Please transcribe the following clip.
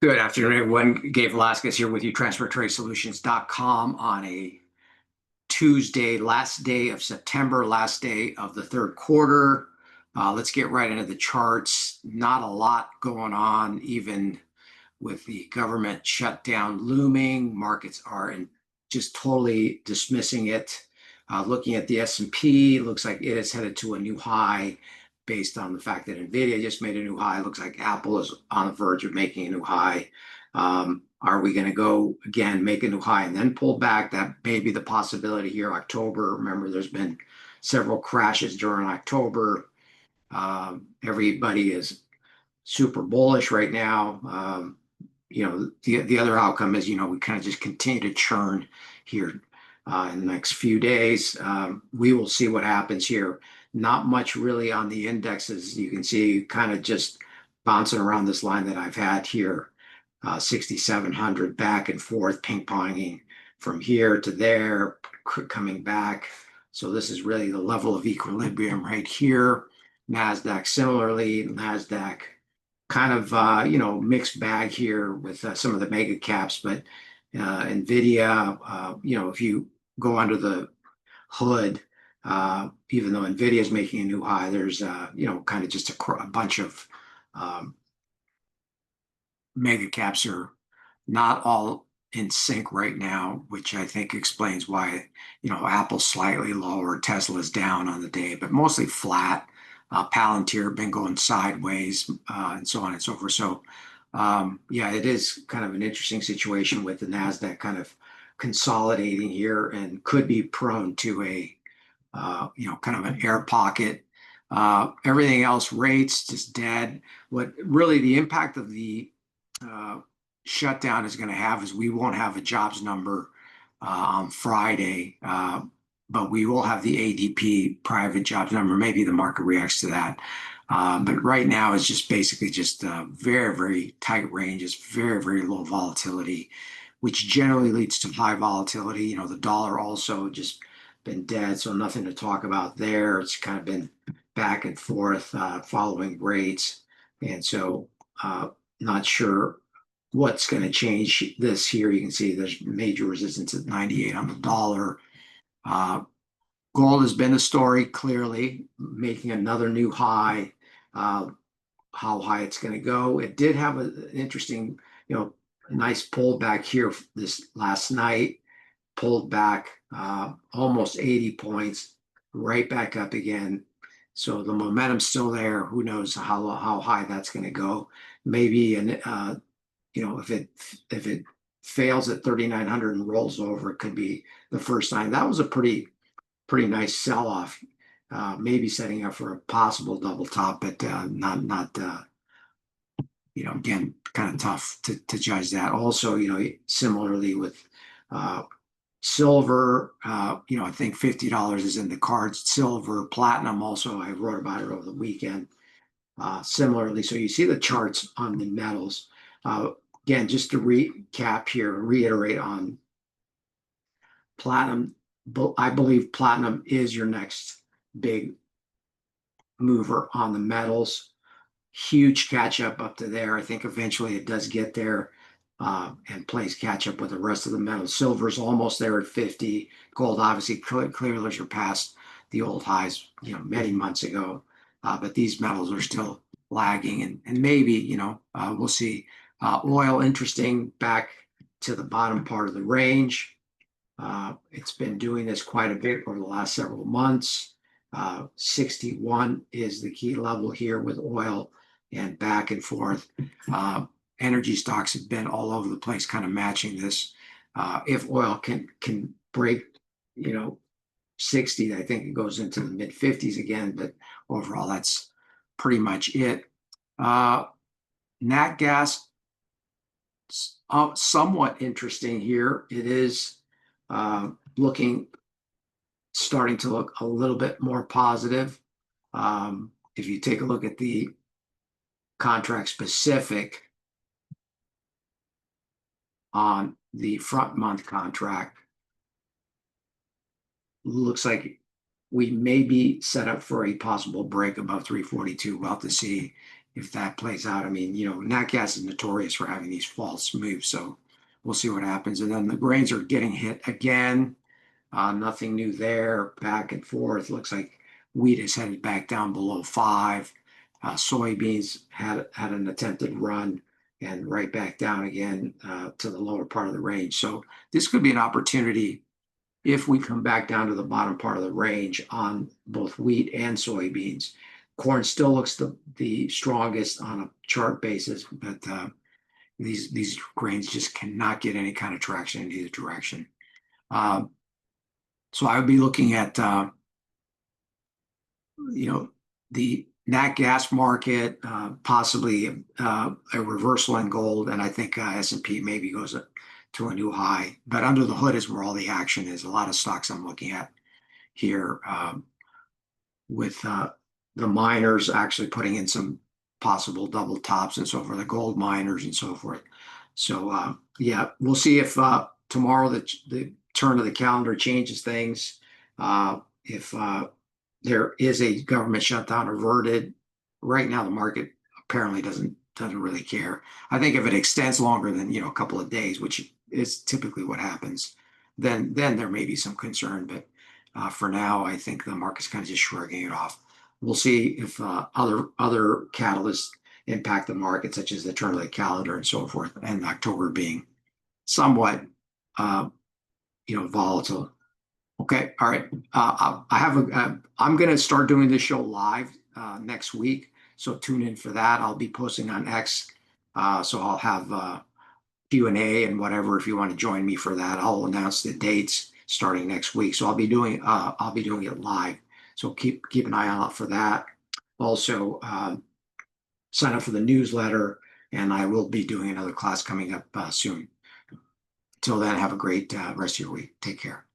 Good afternoon, everyone. Gabe Velazquez here with you, TransferTradeSolutions.com on a Tuesday, last day of September, last day of the third quarter. Let's get right into the charts. Not a lot going on, even with the government shutdown looming. Markets are just totally dismissing it. Looking at the S&P, looks like it is headed to a new high based on the fact that Nvidia just made a new high. Looks like Apple is on the verge of making a new high. Are we going to go again, make a new high and then pull back? That may be the possibility here. October, remember, there's been several crashes during October. Everybody is super bullish right now. The other outcome is, we kind of just continue to churn here in the next few days. We will see what happens here. Not much really on the indexes. You can see kind of just bouncing around this line that I've had here, 6,700 back and forth, ping-ponging from here to there, coming back. So this is really the level of equilibrium right here. NASDAQ similarly, NASDAQ kind of mixed bag here with some of the mega caps, but Nvidia, if you go under the hood, even though Nvidia is making a new high, there's kind of just a bunch of mega caps are not all in sync right now, which I think explains why Apple's slightly lower, Tesla's down on the day, but mostly flat. Palantir been going sideways, and so on and so forth. So, it is kind of an interesting situation with the NASDAQ kind of consolidating here and could be prone to a, kind of an air pocket. Everything else, rates just dead. What really the impact of the shutdown is going to have is we won't have a jobs number on Friday. But we will have the ADP private jobs number. Maybe the market reacts to that. But right now, it's just basically just a very, very tight range. It's very, very low volatility, which generally leads to high volatility. The dollar also just been dead, so nothing to talk about there. It's kind of been back and forth following rates. And so not sure what's going to change this here. You can see there's major resistance at 98 on the dollar. Gold has been a story, clearly making another new high. How high it's going to go. It did have an interesting, nice pullback here this last night. Pulled back almost 80 points, right back up again. So the momentum's still there. Who knows how high that's going to go? Maybe, and if it fails at 3,900 and rolls over, it could be the first time. That was a pretty nice sell-off, maybe setting up for a possible double top, but not again, kind of tough to judge that. Also, similarly with silver, I think $50 is in the cards. Silver, platinum, also, I wrote about it over the weekend. Similarly, so you see the charts on the metals. Again, just to recap here, reiterate on platinum. I believe platinum is your next big mover on the metals. Huge catch up to there. I think eventually it does get there and plays catch up with the rest of the metals. Silver's almost there at 50. Gold obviously clearly surpassed the old highs, many months ago. But these metals are still lagging, and maybe we'll see. Oil, interesting, back to the bottom part of the range. It's been doing this quite a bit over the last several months. 61 is the key level here with oil and back and forth. Energy stocks have been all over the place, kind of matching this. If oil can break, 60, I think it goes into the mid 50s again, but overall, that's pretty much it. Nat gas, somewhat interesting here. It is starting to look a little bit more positive. If you take a look at the contract specific on the front month contract, looks like we may be set up for a possible break above 342. We'll have to see if that plays out. I mean, nat gas is notorious for having these false moves, so we'll see what happens. And then the grains are getting hit again. Nothing new there. Back and forth. Looks like wheat is headed back down below 5. Soybeans had an attempted run and right back down again to the lower part of the range. So this could be an opportunity if we come back down to the bottom part of the range on both wheat and soybeans. Corn still looks the strongest on a chart basis, but these grains just cannot get any kind of traction in either direction. Uh, so I would be looking at the nat gas market, possibly a reversal in gold, and I think S&P maybe goes to a new high. But under the hood is where all the action is. A lot of stocks I'm looking at here, with the miners actually putting in some possible double tops and so forth, the gold miners and so forth. So yeah, we'll see if tomorrow the turn of the calendar changes things. If there is a government shutdown averted, right now the market apparently doesn't really care. I think if it extends longer than a couple of days, which is typically what happens, then there may be some concern. But for now, I think the market's kind of just shrugging it off. We'll see if other catalysts impact the market, such as the turn of the calendar and so forth, and October being somewhat volatile. Okay, all right. I'm going to start doing this show live next week, so tune in for that. I'll be posting on X, so I'll have Q&A and whatever if you want to join me for that. I'll announce the dates starting next week. So I'll be doing it live. So keep an eye out for that. Also, sign up for the newsletter, and I will be doing another class coming up soon. Till then, have a great rest of your week. Take care.